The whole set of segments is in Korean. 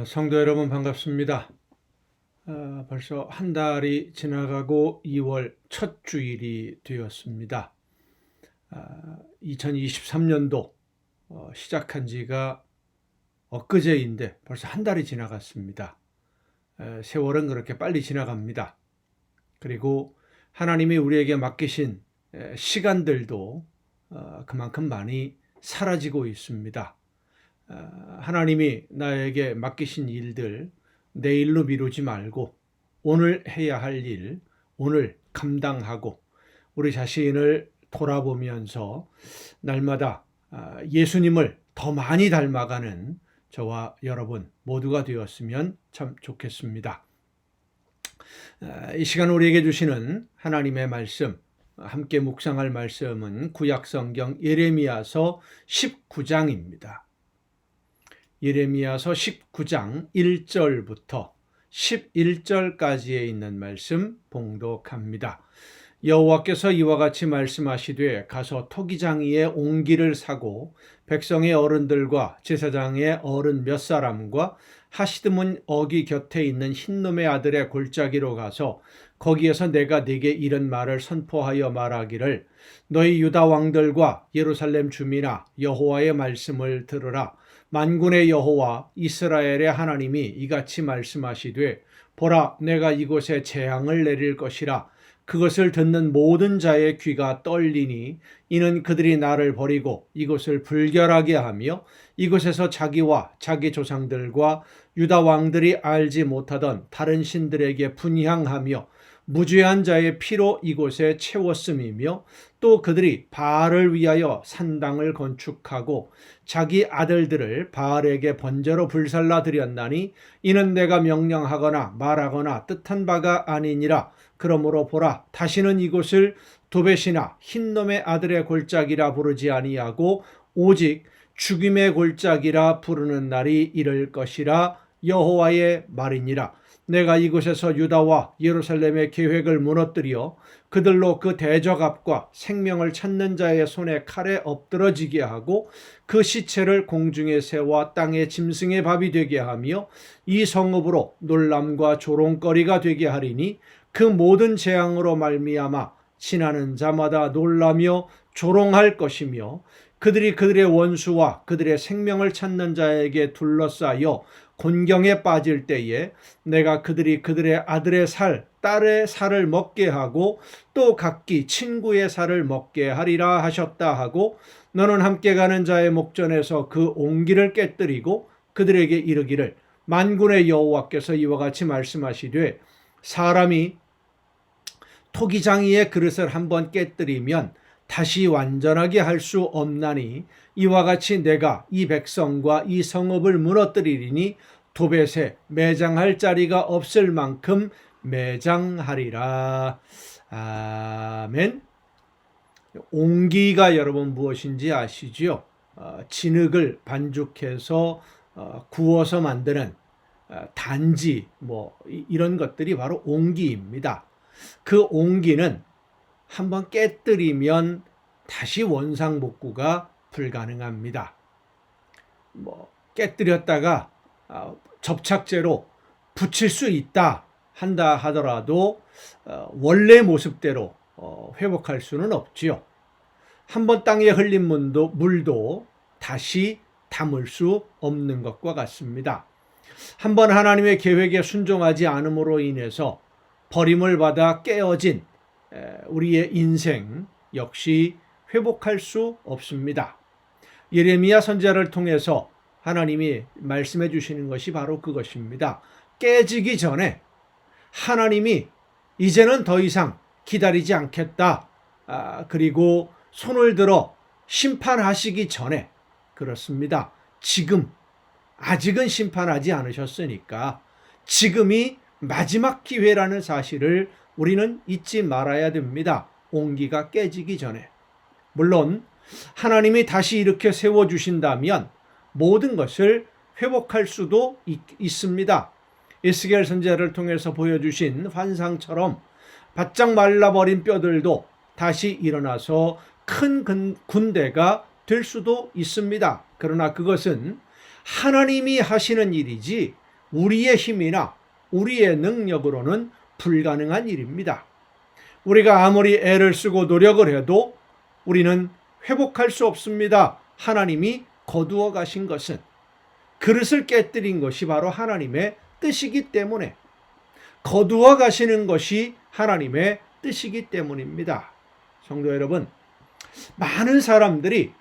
성도 여러분 반갑습니다. 벌써 한 달이 지나가고 2월 첫 주일이 되었습니다. 2023년도 시작한 지가 엊그제인데 벌써 한 달이 지나갔습니다. 세월은 그렇게 빨리 지나갑니다. 그리고 하나님이 우리에게 맡기신 시간들도 그만큼 많이 사라지고 있습니다. 하나님이 나에게 맡기신 일들 내일로 미루지 말고 오늘 해야 할 일 오늘 감당하고 우리 자신을 돌아보면서 날마다 예수님을 더 많이 닮아가는 저와 여러분 모두가 되었으면 참 좋겠습니다. 이 시간 우리에게 주시는 하나님의 말씀, 함께 묵상할 말씀은 구약성경 예레미야서 19장입니다. 예레미야서 19장 1절부터 11절까지에 있는 말씀 봉독합니다. 여호와께서 이와 같이 말씀하시되 가서 토기장이의 옹기를 사고 백성의 어른들과 제사장의 어른 몇 사람과 하시드문 어귀 곁에 있는 흰놈의 아들의 골짜기로 가서 거기에서 내가 네게 이런 말을 선포하여 말하기를 너희 유다 왕들과 예루살렘 주민아 여호와의 말씀을 들으라. 만군의 여호와 이스라엘의 하나님이 이같이 말씀하시되 보라 내가 이곳에 재앙을 내릴 것이라. 그것을 듣는 모든 자의 귀가 떨리니 이는 그들이 나를 버리고 이곳을 불결하게 하며 이곳에서 자기와 자기 조상들과 유다 왕들이 알지 못하던 다른 신들에게 분향하며 무죄한 자의 피로 이곳에 채웠음이며 또 그들이 바알을 위하여 산당을 건축하고 자기 아들들을 바알에게 번제로 불살라 드렸나니 이는 내가 명령하거나 말하거나 뜻한 바가 아니니라. 그러므로 보라 다시는 이곳을 도벳이나 흰놈의 아들의 골짜기라 부르지 아니하고 오직 죽임의 골짜기라 부르는 날이 이를 것이라. 여호와의 말이니라. 내가 이곳에서 유다와 예루살렘의 계획을 무너뜨려 그들로 그 대적압과 생명을 찾는 자의 손에 칼에 엎드러지게 하고 그 시체를 공중에 세워 땅의 짐승의 밥이 되게 하며 이 성읍으로 놀람과 조롱거리가 되게 하리니 그 모든 재앙으로 말미암아 지나는 자마다 놀라며 조롱할 것이며 그들이 그들의 원수와 그들의 생명을 찾는 자에게 둘러싸여 곤경에 빠질 때에 내가 그들이 그들의 아들의 살, 딸의 살을 먹게 하고 또 각기 친구의 살을 먹게 하리라 하셨다 하고 너는 함께 가는 자의 목전에서 그 옹기를 깨뜨리고 그들에게 이르기를 만군의 여호와께서 이와 같이 말씀하시되 사람이 토기장이의 그릇을 한번 깨뜨리면 다시 완전하게 할 수 없나니 이와 같이 내가 이 백성과 이 성읍을 무너뜨리리니 도벳에 매장할 자리가 없을 만큼 매장하리라. 아멘. 옹기가 여러분 무엇인지 아시죠? 진흙을 반죽해서 구워서 만드는 단지 이런 것들이 바로 옹기입니다. 그 옹기는 한번 깨뜨리면 다시 원상복구가 불가능합니다. 깨뜨렸다가 접착제로 붙일 수 있다 한다 하더라도 원래 모습대로 회복할 수는 없지요. 한번 땅에 흘린 물도 다시 담을 수 없는 것과 같습니다. 한번 하나님의 계획에 순종하지 않음으로 인해서 버림을 받아 깨어진 우리의 인생 역시 회복할 수 없습니다. 예레미야 선지자를 통해서 하나님이 말씀해 주시는 것이 바로 그것입니다. 깨지기 전에 하나님이 이제는 더 이상 기다리지 않겠다. 그리고 손을 들어 심판하시기 전에 그렇습니다. 지금 아직은 심판하지 않으셨으니까 지금이 마지막 기회라는 사실을 우리는 잊지 말아야 됩니다. 옹기가 깨지기 전에. 물론 하나님이 다시 이렇게 세워주신다면 모든 것을 회복할 수도 있습니다. 에스겔 선지자를 통해서 보여주신 환상처럼 바짝 말라버린 뼈들도 다시 일어나서 큰 군대가 될 수도 있습니다. 그러나 그것은 하나님이 하시는 일이지 우리의 힘이나 우리의 능력으로는 불가능한 일입니다. 우리가 아무리 애를 쓰고 노력을 해도 우리는 회복할 수 없습니다. 하나님이 거두어 가신 것은, 그릇을 깨뜨린 것이 바로 하나님의 뜻이기 때문에, 거두어 가시는 것이 하나님의 뜻이기 때문입니다. 성도 여러분, 많은 사람들이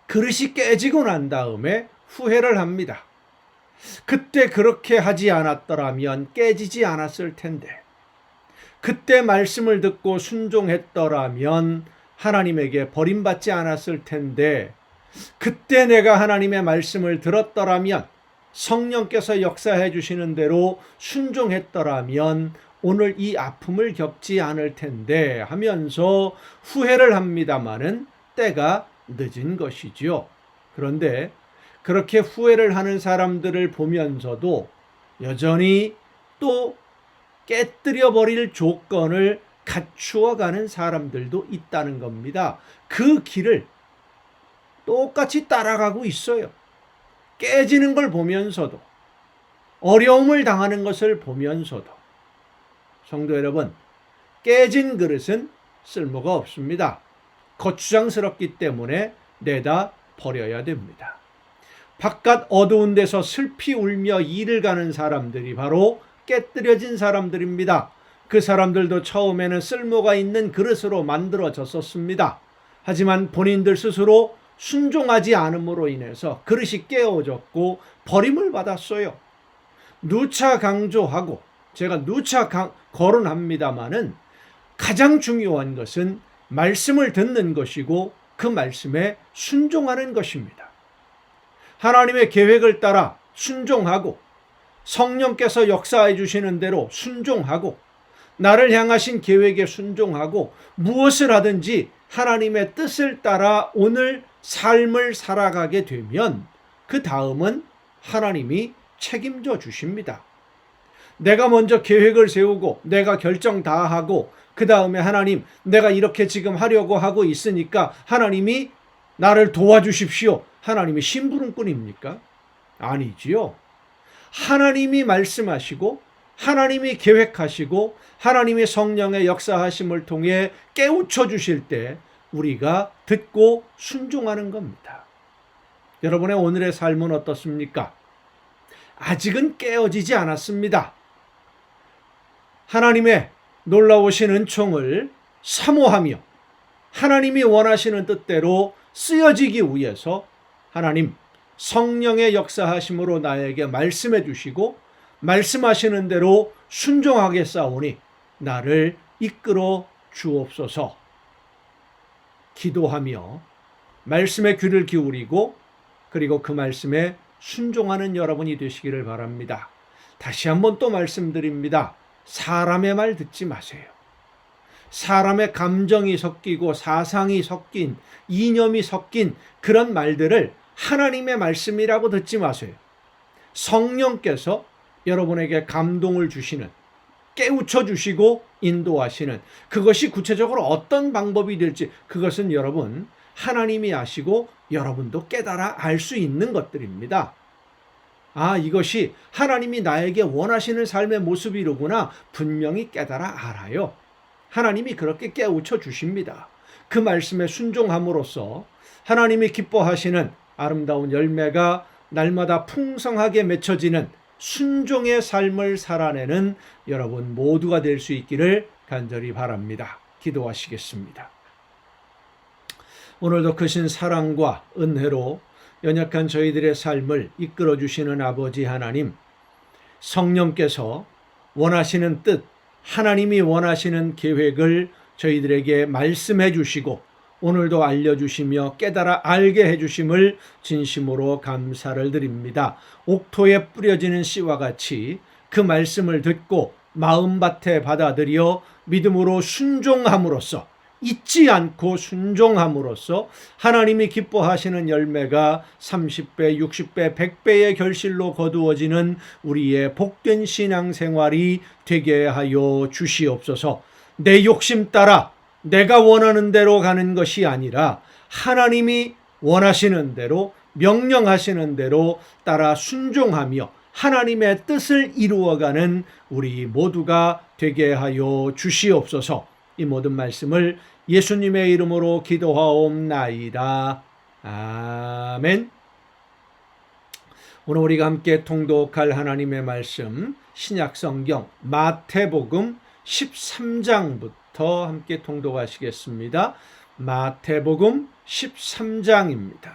그릇이 깨지고 난 다음에 후회를 합니다. 그때 그렇게 하지 않았더라면 깨지지 않았을 텐데, 그때 말씀을 듣고 순종했더라면 하나님에게 버림받지 않았을 텐데, 그때 내가 하나님의 말씀을 들었더라면, 성령께서 역사해 주시는 대로 순종했더라면 오늘 이 아픔을 겪지 않을 텐데 하면서 후회를 합니다마는 때가 늦은 것이지요. 그런데 그렇게 후회를 하는 사람들을 보면서도 여전히 또 깨뜨려 버릴 조건을 갖추어 가는 사람들도 있다는 겁니다. 그 길을 똑같이 따라가고 있어요. 깨지는 걸 보면서도, 어려움을 당하는 것을 보면서도. 성도 여러분, 깨진 그릇은 쓸모가 없습니다. 거추장스럽기 때문에 내다 버려야 됩니다. 바깥 어두운 데서 슬피 울며 일을 가는 사람들이 바로 깨뜨려진 사람들입니다. 그 사람들도 처음에는 쓸모가 있는 그릇으로 만들어졌었습니다. 하지만 본인들 스스로 순종하지 않음으로 인해서 그릇이 깨어졌고 버림을 받았어요. 누차 강조하고 제가 누차 거론합니다마는 가장 중요한 것은 말씀을 듣는 것이고 그 말씀에 순종하는 것입니다. 하나님의 계획을 따라 순종하고, 성령께서 역사해 주시는 대로 순종하고, 나를 향하신 계획에 순종하고, 무엇을 하든지 하나님의 뜻을 따라 오늘 삶을 살아가게 되면 그 다음은 하나님이 책임져 주십니다. 내가 먼저 계획을 세우고 내가 결정 다 하고 그 다음에 하나님, 내가 이렇게 지금 하려고 하고 있으니까 하나님이 나를 도와주십시오. 하나님이 심부름꾼입니까? 아니지요. 하나님이 말씀하시고 하나님이 계획하시고 하나님의 성령의 역사하심을 통해 깨우쳐 주실 때 우리가 듣고 순종하는 겁니다. 여러분의 오늘의 삶은 어떻습니까? 아직은 깨어지지 않았습니다. 하나님의 놀라우신 은총을 사모하며 하나님이 원하시는 뜻대로 쓰여지기 위해서 하나님 성령의 역사하심으로 나에게 말씀해 주시고 말씀하시는 대로 순종하겠사오니 나를 이끌어 주옵소서. 기도하며 말씀에 귀를 기울이고 그리고 그 말씀에 순종하는 여러분이 되시기를 바랍니다. 다시 한번 또 말씀드립니다. 사람의 말 듣지 마세요. 사람의 감정이 섞이고 사상이 섞인, 이념이 섞인 그런 말들을 하나님의 말씀이라고 듣지 마세요. 성령께서 여러분에게 감동을 주시는, 깨우쳐 주시고 인도하시는, 그것이 구체적으로 어떤 방법이 될지 그것은 여러분 하나님이 아시고 여러분도 깨달아 알 수 있는 것들입니다. 아, 이것이 하나님이 나에게 원하시는 삶의 모습이로구나 분명히 깨달아 알아요. 하나님이 그렇게 깨우쳐 주십니다. 그 말씀에 순종함으로써 하나님이 기뻐하시는 아름다운 열매가 날마다 풍성하게 맺혀지는 순종의 삶을 살아내는 여러분 모두가 될 수 있기를 간절히 바랍니다. 기도하시겠습니다. 오늘도 크신 사랑과 은혜로 연약한 저희들의 삶을 이끌어 주시는 아버지 하나님, 성령께서 원하시는 뜻, 하나님이 원하시는 계획을 저희들에게 말씀해 주시고 오늘도 알려주시며 깨달아 알게 해주심을 진심으로 감사를 드립니다. 옥토에 뿌려지는 씨와 같이 그 말씀을 듣고 마음밭에 받아들여 믿음으로 순종함으로써, 잊지 않고 순종함으로써 하나님이 기뻐하시는 열매가 30배, 60배, 100배의 결실로 거두어지는 우리의 복된 신앙생활이 되게 하여 주시옵소서. 내 욕심 따라 내가 원하는 대로 가는 것이 아니라 하나님이 원하시는 대로 명령하시는 대로 따라 순종하며 하나님의 뜻을 이루어가는 우리 모두가 되게 하여 주시옵소서. 이 모든 말씀을 예수님의 이름으로 기도하옵나이다. 아멘. 오늘 우리가 함께 통독할 하나님의 말씀, 신약성경 마태복음 13장부터 함께 통독하시겠습니다. 마태복음 13장입니다.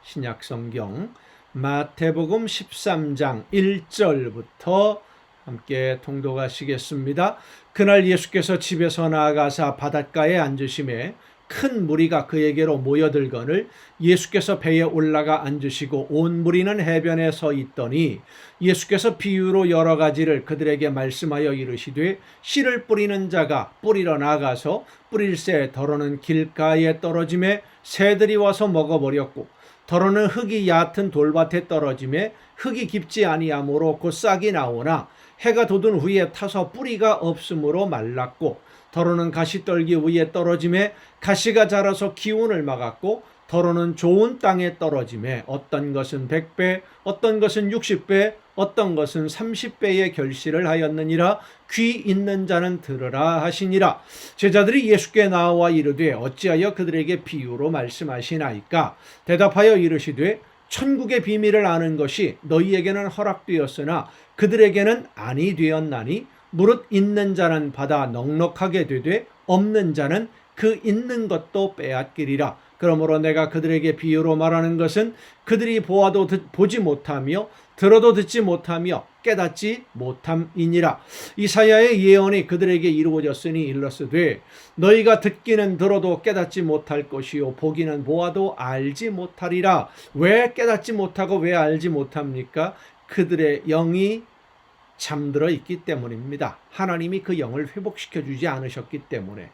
신약성경 마태복음 13장 1절부터 함께 통독하시겠습니다. 그날 예수께서 집에서 나아가사 바닷가에 앉으심에 큰 무리가 그에게로 모여들거늘 예수께서 배에 올라가 앉으시고 온 무리는 해변에 서 있더니 예수께서 비유로 여러 가지를 그들에게 말씀하여 이르시되 씨를 뿌리는 자가 뿌리러 나가서 뿌릴새 더러는 길가에 떨어짐에 새들이 와서 먹어버렸고 더러는 흙이 얕은 돌밭에 떨어짐에 흙이 깊지 아니하므로 곧 싹이 나오나 해가 돋은 후에 타서 뿌리가 없으므로 말랐고 더러는 가시떨기 위에 떨어짐에 가시가 자라서 기운을 막았고 더러는 좋은 땅에 떨어짐에 어떤 것은 100배 어떤 것은 60배 어떤 것은 30배의 결실을 하였느니라. 귀 있는 자는 들으라 하시니라. 제자들이 예수께 나와 이르되 어찌하여 그들에게 비유로 말씀하시나이까. 대답하여 이르시되 천국의 비밀을 아는 것이 너희에게는 허락되었으나 그들에게는 아니 되었나니 무릇 있는 자는 받아 넉넉하게 되되 없는 자는 그 있는 것도 빼앗기리라. 그러므로 내가 그들에게 비유로 말하는 것은 그들이 보아도 보지 못하며 들어도 듣지 못하며 깨닫지 못함이니라. 이사야의 예언이 그들에게 이루어졌으니 일러스되 너희가 듣기는 들어도 깨닫지 못할 것이요 보기는 보아도 알지 못하리라. 왜 깨닫지 못하고 왜 알지 못합니까? 그들의 영이 잠들어 있기 때문입니다. 하나님이 그 영을 회복시켜 주지 않으셨기 때문에.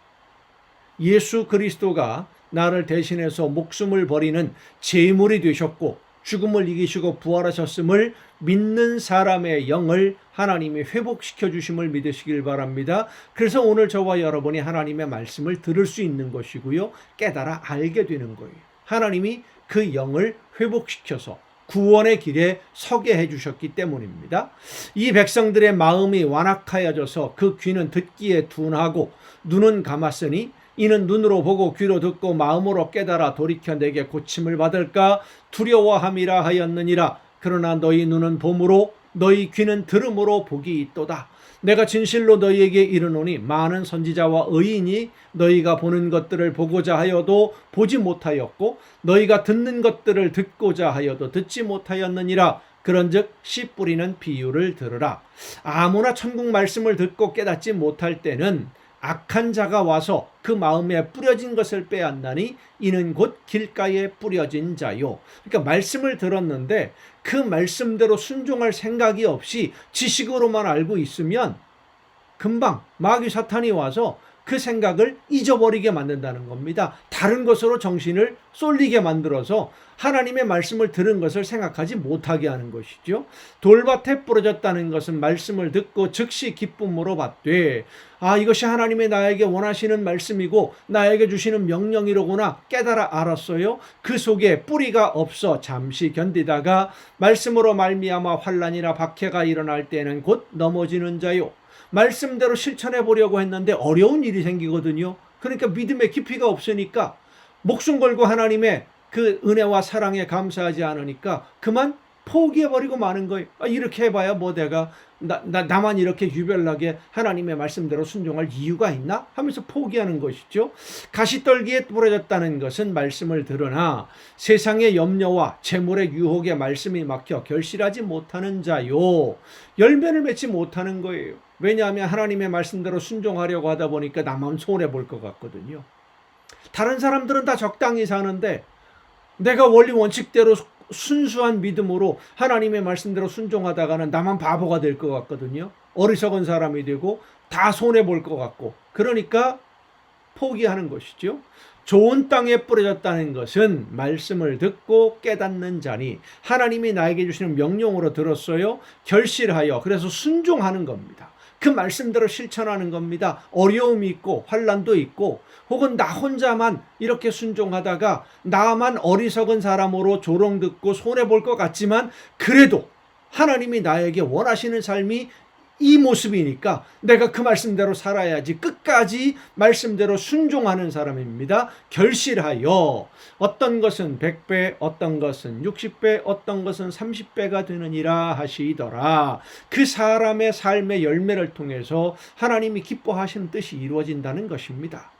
예수 그리스도가 나를 대신해서 목숨을 버리는 제물이 되셨고 죽음을 이기시고 부활하셨음을 믿는 사람의 영을 하나님이 회복시켜 주심을 믿으시길 바랍니다. 그래서 오늘 저와 여러분이 하나님의 말씀을 들을 수 있는 것이고요. 깨달아 알게 되는 거예요. 하나님이 그 영을 회복시켜서 구원의 길에 서게 해주셨기 때문입니다. 이 백성들의 마음이 완악하여져서 그 귀는 듣기에 둔하고 눈은 감았으니 이는 눈으로 보고 귀로 듣고 마음으로 깨달아 돌이켜 내게 고침을 받을까 두려워함이라 하였느니라. 그러나 너희 눈은 봄으로 너희 귀는 들음으로 복이 있도다. 내가 진실로 너희에게 이르노니 많은 선지자와 의인이 너희가 보는 것들을 보고자 하여도 보지 못하였고 너희가 듣는 것들을 듣고자 하여도 듣지 못하였느니라. 그런즉 씨 뿌리는 비유를 들으라. 아무나 천국 말씀을 듣고 깨닫지 못할 때는 악한 자가 와서 그 마음에 뿌려진 것을 빼앗나니 이는 곧 길가에 뿌려진 자요. 그러니까 말씀을 들었는데 그 말씀대로 순종할 생각이 없이 지식으로만 알고 있으면 금방 마귀 사탄이 와서 그 생각을 잊어버리게 만든다는 겁니다. 다른 것으로 정신을 쏠리게 만들어서 하나님의 말씀을 들은 것을 생각하지 못하게 하는 것이죠. 돌밭에 부러졌다는 것은 말씀을 듣고 즉시 기쁨으로 받되 이것이 하나님의 나에게 원하시는 말씀이고 나에게 주시는 명령이로구나 깨달아 알았어요. 그 속에 뿌리가 없어 잠시 견디다가 말씀으로 말미암아 환난이나 박해가 일어날 때는 곧 넘어지는 자요. 말씀대로 실천해 보려고 했는데 어려운 일이 생기거든요. 그러니까 믿음의 깊이가 없으니까 목숨 걸고 하나님의 그 은혜와 사랑에 감사하지 않으니까 그만 포기해버리고 마는 거예요. 이렇게 해봐야 뭐 내가 나만 이렇게 유별나게 하나님의 말씀대로 순종할 이유가 있나? 하면서 포기하는 것이죠. 가시떨기에 부러졌다는 것은 말씀을 들으나 세상의 염려와 재물의 유혹에 말씀이 막혀 결실하지 못하는 자요. 열매를 맺지 못하는 거예요. 왜냐하면 하나님의 말씀대로 순종하려고 하다 보니까 나만 손해볼 것 같거든요. 다른 사람들은 다 적당히 사는데 내가 원리 원칙대로 순수한 믿음으로 하나님의 말씀대로 순종하다가는 나만 바보가 될 것 같거든요. 어리석은 사람이 되고 다 손해볼 것 같고 그러니까 포기하는 것이죠. 좋은 땅에 뿌려졌다는 것은 말씀을 듣고 깨닫는 자니 하나님이 나에게 주시는 명령으로 들었어요. 결실하여 그래서 순종하는 겁니다. 그 말씀대로 실천하는 겁니다. 어려움이 있고 환난도 있고 혹은 나 혼자만 이렇게 순종하다가 나만 어리석은 사람으로 조롱듣고 손해볼 것 같지만 그래도 하나님이 나에게 원하시는 삶이 이 모습이니까 내가 그 말씀대로 살아야지, 끝까지 말씀대로 순종하는 사람입니다. 결실하여 어떤 것은 100배, 어떤 것은 60배, 어떤 것은 30배가 되느니라 하시더라. 그 사람의 삶의 열매를 통해서 하나님이 기뻐하시는 뜻이 이루어진다는 것입니다.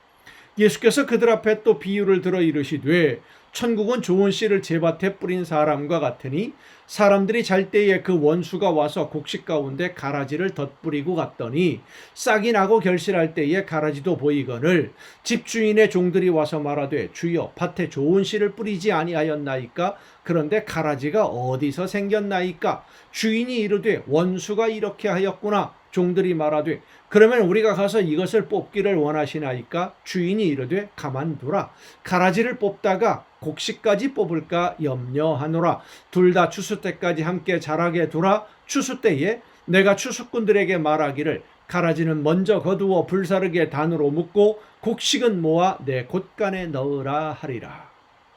예수께서 그들 앞에 또 비유를 들어 이르시되 천국은 좋은 씨를 제밭에 뿌린 사람과 같으니 사람들이 잘 때에 그 원수가 와서 곡식 가운데 가라지를 덧뿌리고 갔더니 싹이 나고 결실할 때에 가라지도 보이거늘 집주인의 종들이 와서 말하되 주여 밭에 좋은 씨를 뿌리지 아니하였나이까? 그런데 가라지가 어디서 생겼나이까? 주인이 이르되 원수가 이렇게 하였구나. 종들이 말하되 그러면 우리가 가서 이것을 뽑기를 원하시나이까? 주인이 이르되 가만두라. 가라지를 뽑다가 곡식까지 뽑을까 염려하노라. 둘 다 추수 때까지 함께 자라게 두라. 추수 때에 내가 추수꾼들에게 말하기를 가라지는 먼저 거두어 불사르게 단으로 묶고 곡식은 모아 내 곶간에 넣으라 하리라.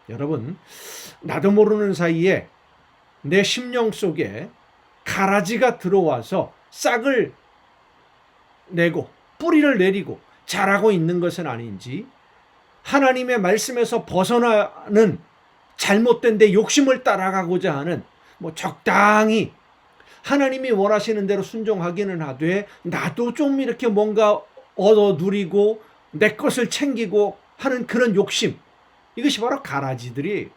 여러분, 나도 모르는 사이에 내 심령 속에 가라지가 들어와서 싹을 내고 뿌리를 내리고 자라고 있는 것은 아닌지, 하나님의 말씀에서 벗어나는 잘못된 내 욕심을 따라가고자 하는 적당히 하나님이 원하시는 대로 순종하기는 하되 나도 좀 이렇게 뭔가 얻어 누리고 내 것을 챙기고 하는 그런 욕심, 이것이 바로 가라지들이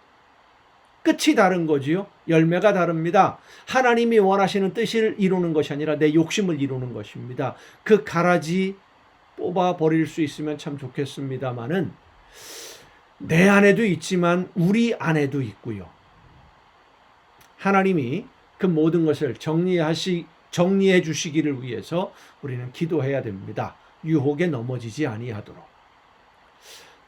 끝이 다른 거지요. 열매가 다릅니다. 하나님이 원하시는 뜻을 이루는 것이 아니라 내 욕심을 이루는 것입니다. 그 가라지 뽑아 버릴 수 있으면 참 좋겠습니다만은 내 안에도 있지만 우리 안에도 있고요. 하나님이 그 모든 것을 정리해 주시기를 위해서 우리는 기도해야 됩니다. 유혹에 넘어지지 아니하도록.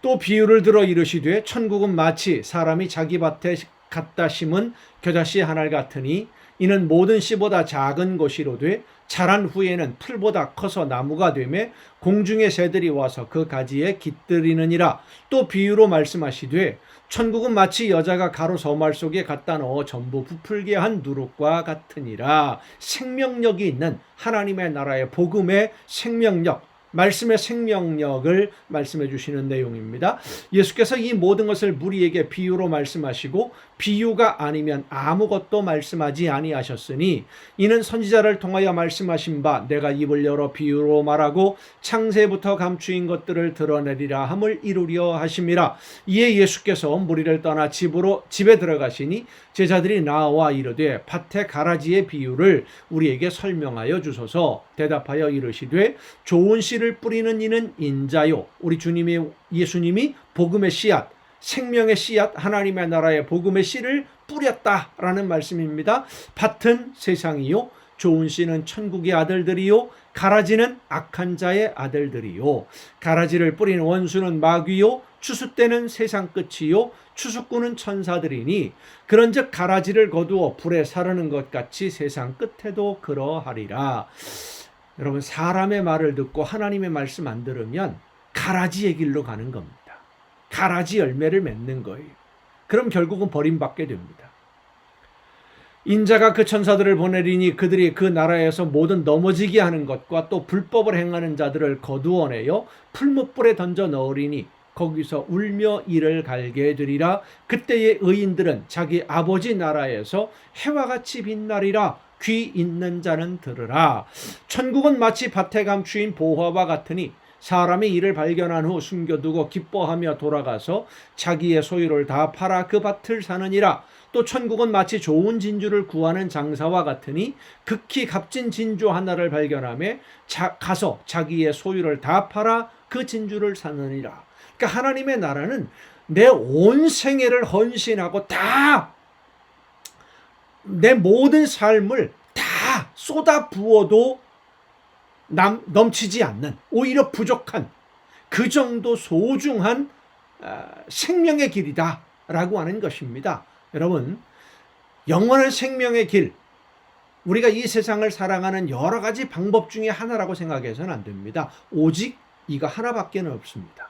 또 비유를 들어 이르시되 천국은 마치 사람이 자기 밭에 갖다 심은 겨자씨 한 알 같으니 이는 모든 씨보다 작은 것이로되 자란 후에는 풀보다 커서 나무가 되매 공중의 새들이 와서 그 가지에 깃들이느니라. 또 비유로 말씀하시되 천국은 마치 여자가 가루 서말 속에 갖다 넣어 전부 부풀게 한 누룩과 같으니라. 생명력이 있는 하나님의 나라의 복음의 생명력, 말씀의 생명력을 말씀해 주시는 내용입니다. 예수께서 이 모든 것을 무리에게 비유로 말씀하시고 비유가 아니면 아무것도 말씀하지 아니하셨으니 이는 선지자를 통하여 말씀하신 바 내가 입을 열어 비유로 말하고 창세부터 감추인 것들을 드러내리라 함을 이루려 하심이라. 이에 예수께서 무리를 떠나 집에 들어가시니 제자들이 나와 이르되 밭의 가라지의 비유를 우리에게 설명하여 주소서. 대답하여 이르시되 좋은 씨를 뿌리는 이는 인자요. 우리 예수님이 복음의 씨앗, 생명의 씨앗, 하나님의 나라의 복음의 씨를 뿌렸다라는 말씀입니다. 밭은 세상이요, 좋은 씨는 천국의 아들들이요, 가라지는 악한 자의 아들들이요. 가라지를 뿌리는 원수는 마귀요, 추수 때는 세상 끝이요, 추수꾼은 천사들이니 그런즉 가라지를 거두어 불에 사르는 것 같이 세상 끝에도 그러하리라. 여러분, 사람의 말을 듣고 하나님의 말씀 안 들으면 가라지의 길로 가는 겁니다. 가라지 열매를 맺는 거예요. 그럼 결국은 버림받게 됩니다. 인자가 그 천사들을 보내리니 그들이 그 나라에서 모든 넘어지게 하는 것과 또 불법을 행하는 자들을 거두어내어 풀무불에 던져 넣으리니 거기서 울며 이를 갈게 되리라. 그때의 의인들은 자기 아버지 나라에서 해와 같이 빛나리라. 귀 있는 자는 들으라. 천국은 마치 밭에 감추인 보화와 같으니 사람이 이를 발견한 후 숨겨두고 기뻐하며 돌아가서 자기의 소유를 다 팔아 그 밭을 사느니라. 또 천국은 마치 좋은 진주를 구하는 장사와 같으니 극히 값진 진주 하나를 발견하며 가서 자기의 소유를 다 팔아 그 진주를 사느니라. 그러니까 하나님의 나라는 내 온 생애를 헌신하고 다 내 모든 삶을 다 쏟아 부어도 넘치지 않는, 오히려 부족한 그 정도 소중한 생명의 길이다 라고 하는 것입니다. 여러분, 영원한 생명의 길, 우리가 이 세상을 사랑하는 여러 가지 방법 중에 하나라고 생각해서는 안 됩니다. 오직 이거 하나밖에는 없습니다.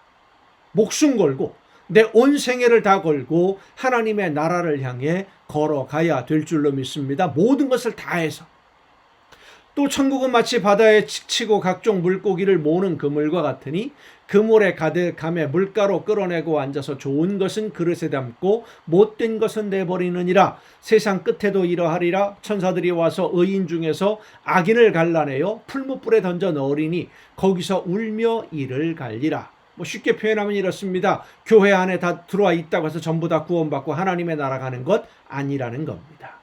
목숨 걸고 내 온 생애를 다 걸고 하나님의 나라를 향해 걸어가야 될 줄로 믿습니다. 모든 것을 다해서. 또 천국은 마치 바다에 치고 각종 물고기를 모으는 그물과 같으니 그물에 가득함에 물가로 끌어내고 앉아서 좋은 것은 그릇에 담고 못된 것은 내버리느니라. 세상 끝에도 이러하리라. 천사들이 와서 의인 중에서 악인을 갈라내어 풀무불에 던져 넣으리니 거기서 울며 이를 갈리라. 쉽게 표현하면 이렇습니다. 교회 안에 다 들어와 있다고 해서 전부 다 구원받고 하나님의 나라 가는 것 아니라는 겁니다.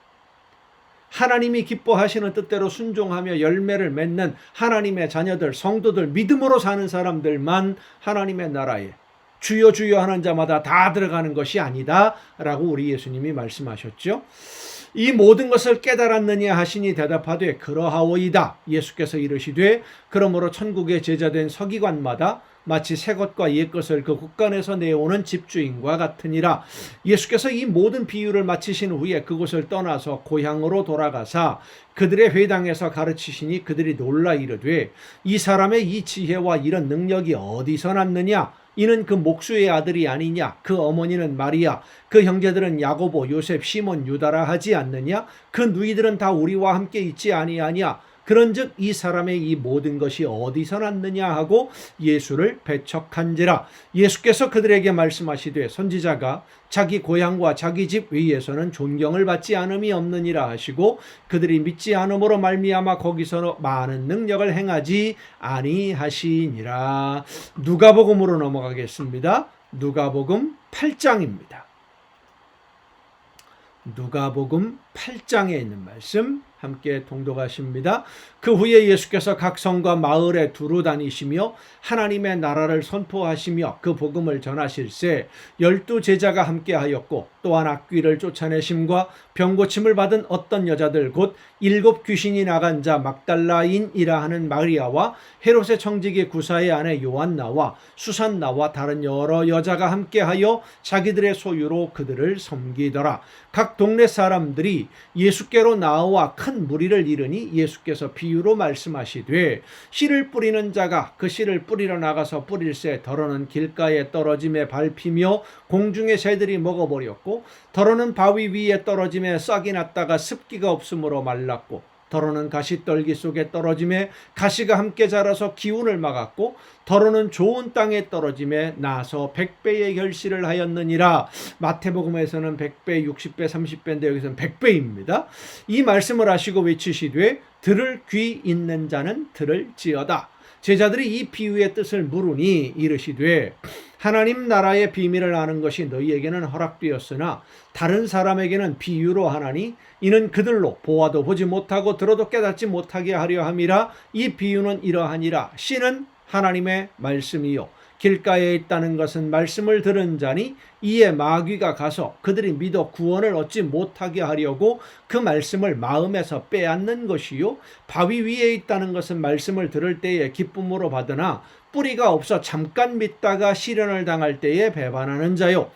하나님이 기뻐하시는 뜻대로 순종하며 열매를 맺는 하나님의 자녀들, 성도들, 믿음으로 사는 사람들만 하나님의 나라에 주여 주여 하는 자마다 다 들어가는 것이 아니다 라고 우리 예수님이 말씀하셨죠. 이 모든 것을 깨달았느냐 하시니 대답하되 그러하오이다. 예수께서 이르시되 그러므로 천국의 제자된 서기관마다 마치 새 것과 옛 것을 그 곳간에서 내오는 집주인과 같으니라. 예수께서 이 모든 비유를 마치신 후에 그곳을 떠나서 고향으로 돌아가사 그들의 회당에서 가르치시니 그들이 놀라 이르되 이 사람의 이 지혜와 이런 능력이 어디서 났느냐? 이는 그 목수의 아들이 아니냐? 그 어머니는 마리아, 그 형제들은 야고보, 요셉, 시몬, 유다라 하지 않느냐? 그 누이들은 다 우리와 함께 있지 아니하냐? 그런즉 이 사람의 이 모든 것이 어디서 났느냐 하고 예수를 배척한지라. 예수께서 그들에게 말씀하시되 선지자가 자기 고향과 자기 집 위에서는 존경을 받지 않음이 없느니라 하시고 그들이 믿지 않음으로 말미암아 거기서 많은 능력을 행하지 아니하시니라. 누가복음으로 넘어가겠습니다. 누가복음 8장입니다. 누가복음 8장에 있는 말씀 함께 통독하십니다. 그 후에 예수께서 각 성과 마을에 두루 다니시며 하나님의 나라를 선포하시며 그 복음을 전하실세 12 제자가 함께하였고 또한 악귀를 쫓아내심과 병고침을 받은 어떤 여자들 곧 7 귀신이 나간 자 막달라인이라 하는 마리아와 헤롯의 청지기 구사의 아내 요한나와 수산나와 다른 여러 여자가 함께하여 자기들의 소유로 그들을 섬기더라. 각 동네 사람들이 예수께로 나와 큰 무리를 이르니 예수께서 비유로 말씀하시되 씨를 뿌리는 자가 그 씨를 뿌리러 나가서 뿌릴새 더러는 길가에 떨어짐에 밟히며 공중의 새들이 먹어버렸고 더러는 바위 위에 떨어짐에 싹이 났다가 습기가 없으므로 말랐고 더러는 가시떨기 속에 떨어짐에 가시가 함께 자라서 기운을 막았고 더러는 좋은 땅에 떨어짐에 나서 100배의 결실을 하였느니라. 마태복음에서는 100배, 60배, 30배인데 여기서는 100배입니다. 이 말씀을 하시고 외치시되 들을 귀 있는 자는 들을지어다. 제자들이 이 비유의 뜻을 물으니 이르시되 하나님 나라의 비밀을 아는 것이 너희에게는 허락되었으나 다른 사람에게는 비유로 하나니 이는 그들로 보아도 보지 못하고 들어도 깨닫지 못하게 하려 함이라. 이 비유는 이러하니라. 씨는 하나님의 말씀이요 길가에 있다는 것은 말씀을 들은 자니 이에 마귀가 가서 그들이 믿어 구원을 얻지 못하게 하려고 그 말씀을 마음에서 빼앗는 것이요 바위 위에 있다는 것은 말씀을 들을 때에 기쁨으로 받으나 뿌리가 없어 잠깐 믿다가 시련을 당할 때에 배반하는 자요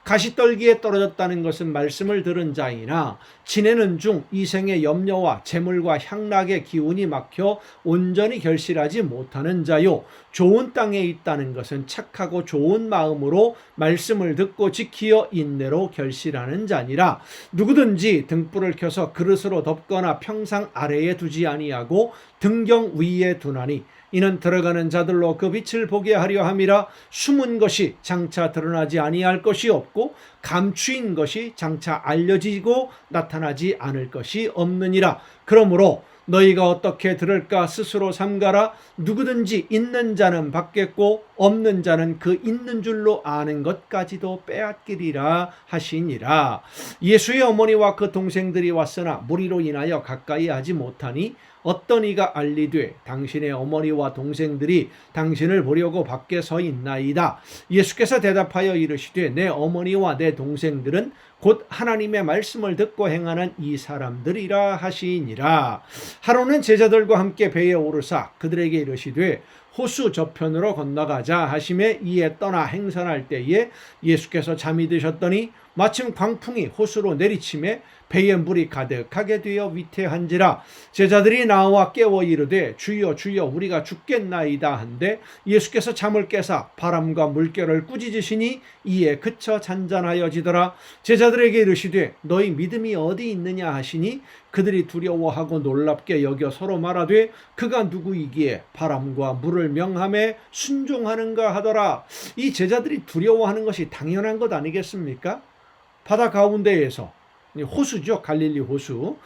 가시떨기에 떨어졌다는 것은 말씀을 들은 자이나 지내는 중 이생의 염려와 재물과 향락의 기운이 막혀 온전히 결실하지 못하는 자요 좋은 땅에 있다는 것은 착하고 좋은 마음으로 말씀을 듣고 지키어 인내로 결실하는 자니라. 누구든지 등불을 켜서 그릇으로 덮거나 평상 아래에 두지 아니하고 등경 위에 두나니 이는 들어가는 자들로 그 빛을 보게 하려 함이라. 숨은 것이 장차 드러나지 아니할 것이 없고 감추인 것이 장차 알려지고 나타나지 않을 것이 없느니라. 그러므로 너희가 어떻게 들을까 스스로 삼가라. 누구든지 있는 자는 받겠고 없는 자는 그 있는 줄로 아는 것까지도 빼앗기리라 하시니라. 예수의 어머니와 그 동생들이 왔으나 무리로 인하여 가까이 하지 못하니 어떤 이가 알리되 당신의 어머니와 동생들이 당신을 보려고 밖에 서 있나이다. 예수께서 대답하여 이르시되 내 어머니와 내 동생들은 곧 하나님의 말씀을 듣고 행하는 이 사람들이라 하시니라. 하루는 제자들과 함께 배에 오르사 그들에게 이르시되 호수 저편으로 건너가자 하심에 이에 떠나 행선할 때에 예수께서 잠이 드셨더니 마침 광풍이 호수로 내리침에 배에 물이 가득하게 되어 위태한지라. 제자들이 나와 깨워 이르되 주여 주여 우리가 죽겠나이다 한데 예수께서 잠을 깨사 바람과 물결을 꾸짖으시니 이에 그쳐 잔잔하여지더라. 제자들에게 이르시되 너희 믿음이 어디 있느냐 하시니 그들이 두려워하고 놀랍게 여겨 서로 말하되 그가 누구이기에 바람과 물을 명함에 순종하는가 하더라. 이 제자들이 두려워하는 것이 당연한 것 아니겠습니까? 바다 가운데에서, 호수죠, 갈릴리 호수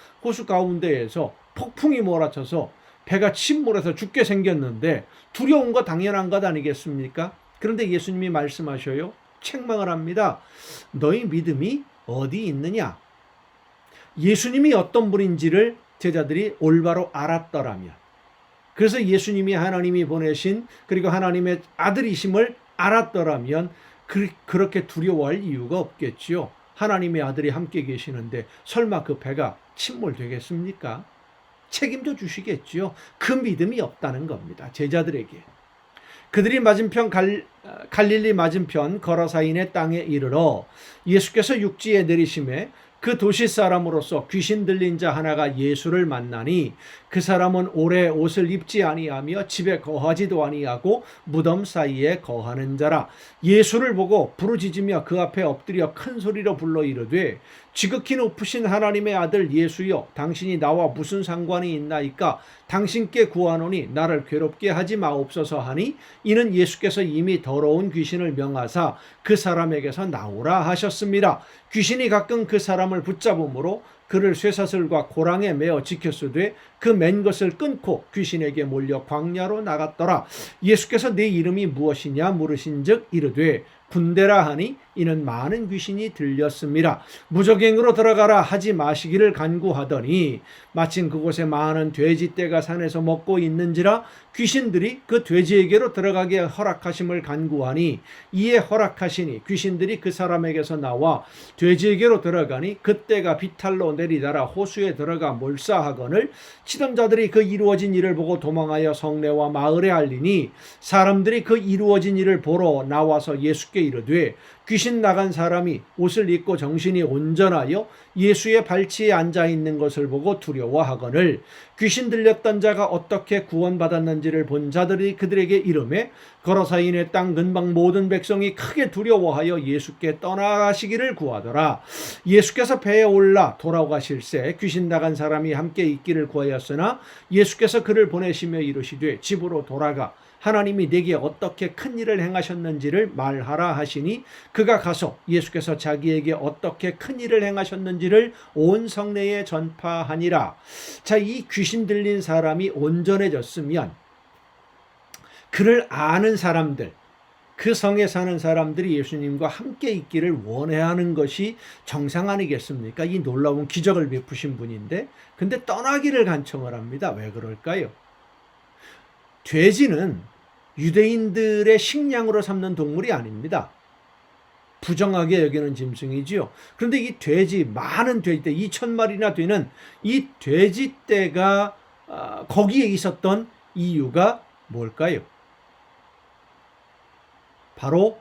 가운데에서 폭풍이 몰아쳐서 배가 침몰해서 죽게 생겼는데 두려운 거 당연한 것 아니겠습니까? 그런데 예수님이 말씀하셔요. 책망을 합니다. 너희 믿음이 어디 있느냐? 예수님이 어떤 분인지를 제자들이 올바로 알았더라면, 그래서 예수님이 하나님이 보내신 그리고 하나님의 아들이심을 알았더라면 그렇게 두려워할 이유가 없겠지요. 하나님의 아들이 함께 계시는데 설마 그 배가 침몰되겠습니까? 책임져 주시겠지요. 그 믿음이 없다는 겁니다. 제자들에게. 그들이 맞은편 갈릴리 맞은편 거라사인의 땅에 이르러 예수께서 육지에 내리심에 그 도시 사람으로서 귀신 들린 자 하나가 예수를 만나니 그 사람은 오래 옷을 입지 아니하며 집에 거하지도 아니하고 무덤 사이에 거하는 자라. 예수를 보고 부르짖으며 그 앞에 엎드려 큰 소리로 불러 이르되 지극히 높으신 하나님의 아들 예수여, 당신이 나와 무슨 상관이 있나이까? 당신께 구하노니 나를 괴롭게 하지 마옵소서 하니 이는 예수께서 이미 더러운 귀신을 명하사 그 사람에게서 나오라 하셨습니다. 귀신이 가끔 그 사람을 붙잡음으로 그를 쇠사슬과 고랑에 매어 지켰으되 그 맨 것을 끊고 귀신에게 몰려 광야로 나갔더라. 예수께서 네 이름이 무엇이냐 물으신즉 이르되 군대라 하니 이는 많은 귀신이 들렸습니다. 무적행으로 들어가라 하지 마시기를 간구하더니 마침 그곳에 많은 돼지떼가 산에서 먹고 있는지라 귀신들이 그 돼지에게로 들어가게 허락하심을 간구하니 이에 허락하시니 귀신들이 그 사람에게서 나와 돼지에게로 들어가니 그때가 비탈로 내리다라 호수에 들어가 몰사하거늘 치던 자들이 그 이루어진 일을 보고 도망하여 성내와 마을에 알리니 사람들이 그 이루어진 일을 보러 나와서 예수께 이르되 귀신 나간 사람이 옷을 입고 정신이 온전하여 예수의 발치에 앉아 있는 것을 보고 두려워하거늘 귀신 들렸던 자가 어떻게 구원받았는지를 본 자들이 그들에게 이르매 거라사인의 땅 근방 모든 백성이 크게 두려워하여 예수께 떠나가시기를 구하더라. 예수께서 배에 올라 돌아가실새 귀신 나간 사람이 함께 있기를 구하였으나 예수께서 그를 보내시며 이르시되 집으로 돌아가 하나님이 내게 어떻게 큰 일을 행하셨는지를 말하라 하시니 그가 가서 예수께서 자기에게 어떻게 큰 일을 행하셨는지를 온 성내에 전파하니라. 자, 이 귀신 들린 사람이 온전해졌으면 그를 아는 사람들, 그 성에 사는 사람들이 예수님과 함께 있기를 원해야 하는 것이 정상 아니겠습니까? 이 놀라운 기적을 베푸신 분인데 근데 떠나기를 간청을 합니다. 왜 그럴까요? 돼지는 유대인들의 식량으로 삼는 동물이 아닙니다. 부정하게 여기는 짐승이지요. 그런데 이 돼지, 많은 돼지떼, 2,000마리나 되는 이 돼지떼가 거기에 있었던 이유가 뭘까요? 바로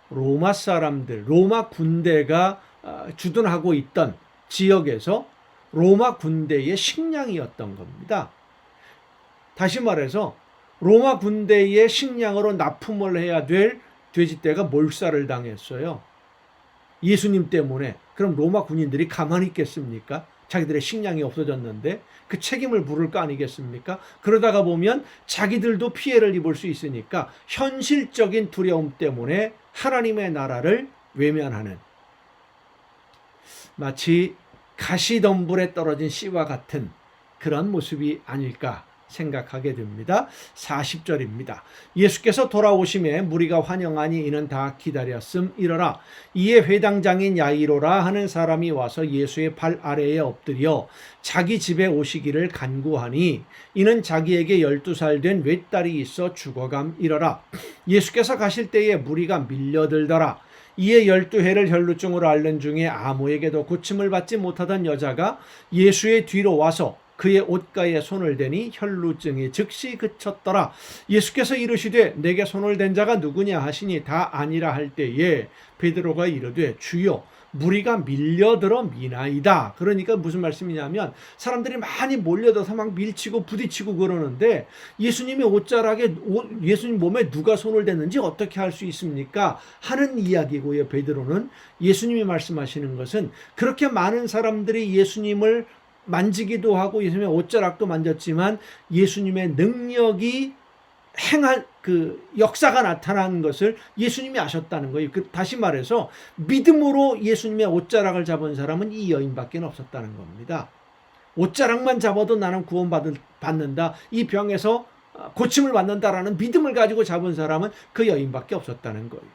로마 사람들, 로마 군대가 주둔하고 있던 지역에서 로마 군대의 식량이었던 겁니다. 다시 말해서 로마 군대의 식량으로 납품을 해야 될 돼지떼가 몰살을 당했어요. 예수님 때문에. 그럼 로마 군인들이 가만히 있겠습니까? 자기들의 식량이 없어졌는데 그 책임을 물을 거 아니겠습니까? 그러다가 보면 자기들도 피해를 입을 수 있으니까 현실적인 두려움 때문에 하나님의 나라를 외면하는, 마치 가시덤불에 떨어진 씨와 같은 그런 모습이 아닐까 생각하게 됩니다. 40절입니다. 예수께서 돌아오심에 무리가 환영하니 이는 다 기다렸음 이러라. 이에 회당장인 야이로라 하는 사람이 와서 예수의 발 아래에 엎드려 자기 집에 오시기를 간구하니 이는 자기에게 12살 된 외딸이 있어 죽어감 이러라. 예수께서 가실 때에 무리가 밀려들더라. 이에 12해를 혈루증으로 앓는 중에 아무에게도 고침을 받지 못하던 여자가 예수의 뒤로 와서 그의 옷가에 손을 대니 혈루증이 즉시 그쳤더라. 예수께서 이르시되 내게 손을 댄 자가 누구냐 하시니 다 아니라 할 때에 베드로가 이르되 주여 무리가 밀려들어 미나이다. 그러니까 무슨 말씀이냐면 사람들이 많이 몰려들어서 막 밀치고 부딪히고 그러는데 예수님의 옷자락에 예수님 몸에 누가 손을 댔는지 어떻게 할 수 있습니까? 하는 이야기고요. 베드로는 예수님이 말씀하시는 것은 그렇게 많은 사람들이 예수님을 만지기도 하고 예수님의 옷자락도 만졌지만 예수님의 능력이 행한 그 역사가 나타난 것을 예수님이 아셨다는 거예요. 다시 말해서 믿음으로 예수님의 옷자락을 잡은 사람은 이 여인밖에 없었다는 겁니다. 옷자락만 잡아도 나는 구원받는다. 이 병에서 고침을 받는다라는 믿음을 가지고 잡은 사람은 그 여인밖에 없었다는 거예요.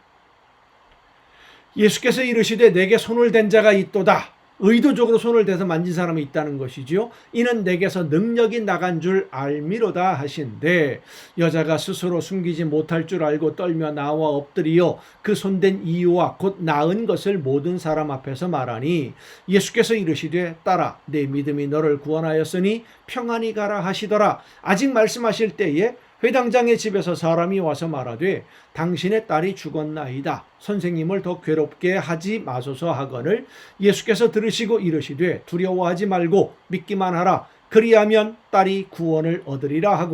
예수께서 이르시되 내게 손을 댄 자가 있도다. 의도적으로 손을 대서 만진 사람이 있다는 것이지요. 이는 내게서 능력이 나간 줄 알미로다 하신데 여자가 스스로 숨기지 못할 줄 알고 떨며 나와 엎드리어 그 손댄 이유와 곧 나은 것을 모든 사람 앞에서 말하니 예수께서 이르시되 딸아 내 믿음이 너를 구원하였으니 평안히 가라 하시더라. 아직 말씀하실 때에 회당장의 집에서 사람이 와서 말하되 당신의 딸이 죽었나이다. 선생님을 더 괴롭게 하지 마소서 하거늘 예수께서 들으시고 이르시되 두려워하지 말고 믿기만 하라. 그리하면 딸이 구원을 얻으리라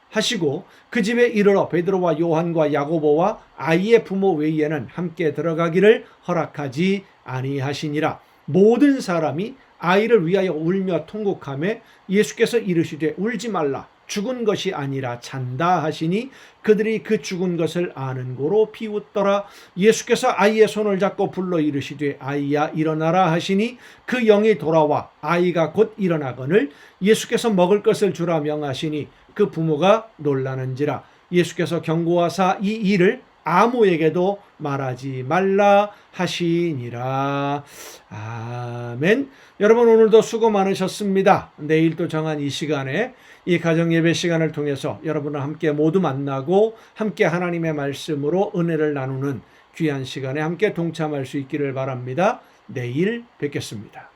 하시고 그 집에 이르러 베드로와 요한과 야고보와 아이의 부모 외에는 함께 들어가기를 허락하지 아니하시니라. 모든 사람이 아이를 위하여 울며 통곡하며 예수께서 이르시되 울지 말라. 죽은 것이 아니라 잔다 하시니 그들이 그 죽은 것을 아는 고로 비웃더라. 예수께서 아이의 손을 잡고 불러 이르시되 아이야 일어나라 하시니 그 영이 돌아와 아이가 곧 일어나거늘 예수께서 먹을 것을 주라 명하시니 그 부모가 놀라는지라. 예수께서 경고하사 이 일을 아무에게도 말하지 말라 하시니라. 아멘. 여러분 오늘도 수고 많으셨습니다. 내일 또 정한 이 시간에 이 가정예배 시간을 통해서 여러분과 함께 모두 만나고 함께 하나님의 말씀으로 은혜를 나누는 귀한 시간에 함께 동참할 수 있기를 바랍니다. 내일 뵙겠습니다.